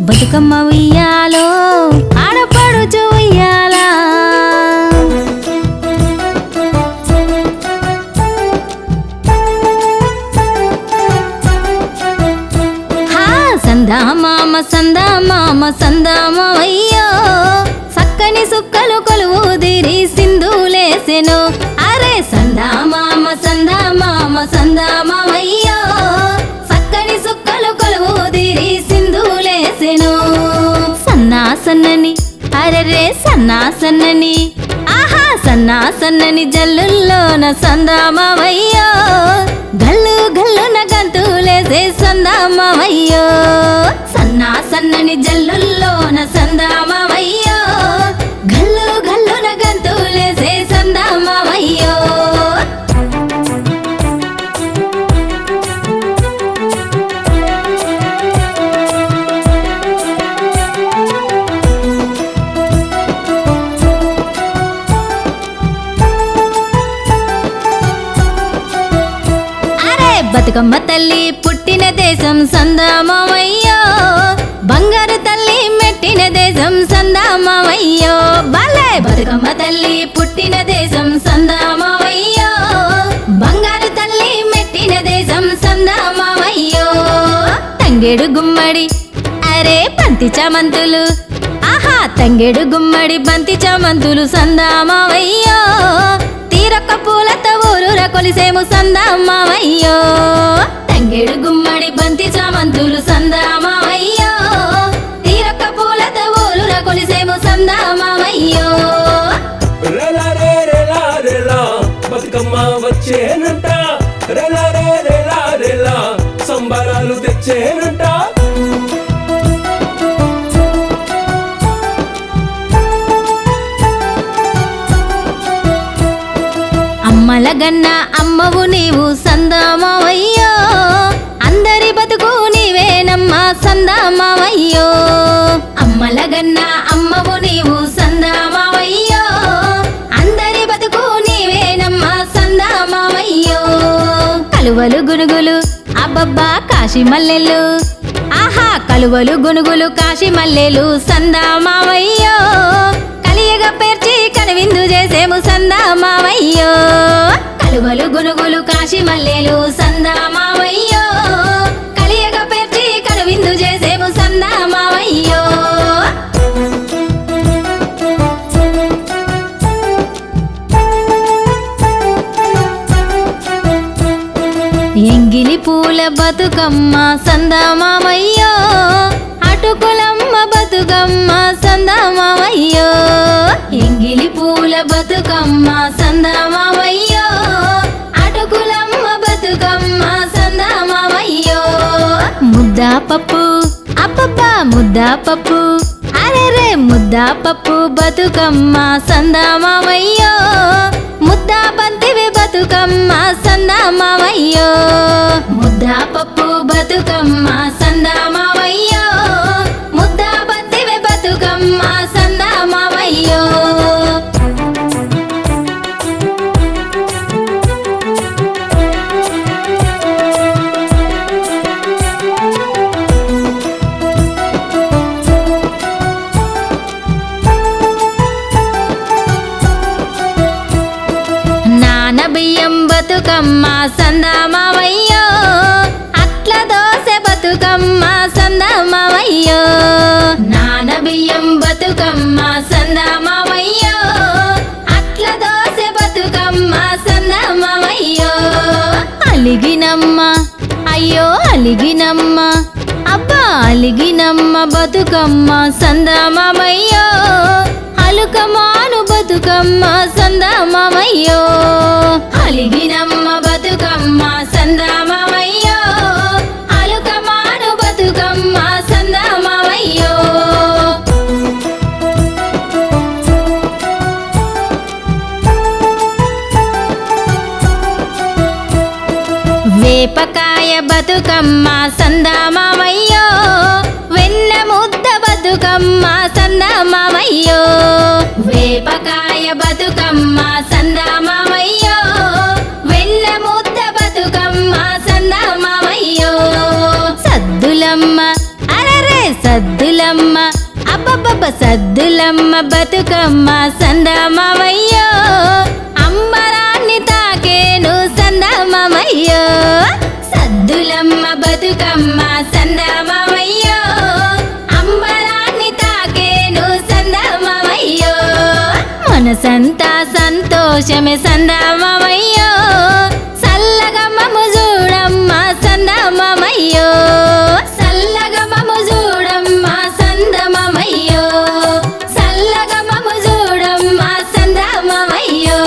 బతుకమ్మ ఉయ్యాలో ఆడపడుచు ఉయ్యాలా సందామామ సందామామ సందామయ్యో సక్కని సుక్కలు కొలువు తీరి సింధులేసెను అరే సందామామ సందామామ సందామయ్యో సక్కని సుక్కలు కొలువు తీరి సింధులేసెను సన్నాసన్నని అరెరే సన్నాసన్నని ఆహా సన్నాసన్నని జల్లుల్లోన సందామయ్యో గల్లు గల్లున గంతులేసే సందామయ్యో సన్నాసన్నని జల్లుల్లోన సందామయ్యో గల్లు గల్లున గంతులేసే సందామయ్యో బతుకమ్మ తల్లి పుట్టిన దేశం సందామయ్యో బంగారు తల్లి మెట్టిన దేశం సందామయ్యో బాలే బతుకమ్మ తల్లి పుట్టిన దేశం సందామయ్యో బంగారు తల్లి మెట్టిన దేశం సందామయ్యో తంగేడు గుమ్మడి అరే బంతి చామంతులు ఆహా తంగేడు గుమ్మడి బంతి చామంతులు సందామయ్యో తీరొక్క పూలతో ఊరూర కొలిసేము సందామయ్యో తంగేడు గుమ్మడి బంతి చామంతులు సందామయ్యో తీరొక్క పూలతో ఊరూర కొలిసేము సందామయ్యో రెలా రే రెలా రెలా బతుకమ్మ వచ్చేనంట రెలా రే రెలా రెలా సంబరాలు తెచ్చేనంట అమ్మలగన్న అమ్మవు నీవు సందామయ్యో అందరి బతుకు నీవేనమ్మా సందామయ్యో అమ్మలగన్న అమ్మవు నీవు సందామయ్యో అందరి బతుకు నీవేనమ్మా సందామయ్యో కలువలు గునుగులు అబ్బబ్బా కాశీ మల్లెలు ఆహా కలువలు గునుగులు కాశీ మల్లెలు సందామయ్యో కలియగా పేర్చి కనువిందు చేసేము సందామయ్యో కలువలు గునుగులు కాశీ మల్లెలు సందామయ్యో కలియగా పేర్చి కనువిందు చేసేము సందామయ్యో ఎంగిలి పూల బతుకమ్మ సందామయ్యో అటుకులమ్మ బతుకమ్మ సందామయ్యో ఎంగిలి పూల బతుకమ్మ సందామయ్యో అటుకులమ్మ బతుకమ్మ సందామయ్యో ముద్దా పప్పు అబ్బబ్బా ముద్దా పప్పు అరెరే ముద్దా పప్పు బతుకమ్మ సందామయ్యో ముద్దా బంతివి బతుకమ్మ సందామయ్యో ముద్దా పప్పు బతుకమ్మ సందామయ్యో ముద్దా బంతివి బతుకమ్మ సందామయ్యో బియ్యం బతుకమ్మ సందామయ్యో అట్ల దోస బతుకమ్మ సందామయ్యో నాన బియ్యం బతుకమ్మ సందామయ్యో అట్ల దోస బతుకమ్మ సందామయ్యో అలిగినమ్మ అయ్యో అలిగినమ్మ అబ్బా అలిగినమ్మ బతుకమ్మ సందామయ్యో అలుకమాను బతుకమ్మ సందామయ్యో అలిగినమ్మ బతుకమ్మ సందామయ్యో అలుకమాను బతుకమ్మ సందామయ్యో వేపకాయ బతుకమ్మ సందామయ్యో వెన్న ముద్ద బతుకమ్మ సందామయ్యో వేపకాయ బతుకమ్మ సందామయ్యో వెన్న ముద్ద బతుకమ్మ సందామయ్యో సద్దులమ్మ అరరే సద్దులమ్మ అబ్బబ్బబ్బ సద్దులమ్మ బతుకమ్మ సందమామయ్యో అంబరాన్ని తాకేను సందమామయ్యో సద్దులమ్మ బతుకమ్మ సందమామయ్యో అంబరాన్ని తాకేను సందమామయ్యో మనసంతా సంతోషమే సందమామయ్యో సల్లగా మమ్ము చూడమ్మ సందమామయ్యో సల్లగా మమ్ము చూడమ్మ సందమామయ్యో సల్లగా మమ్ము చూడమ్మ సందమామయ్యో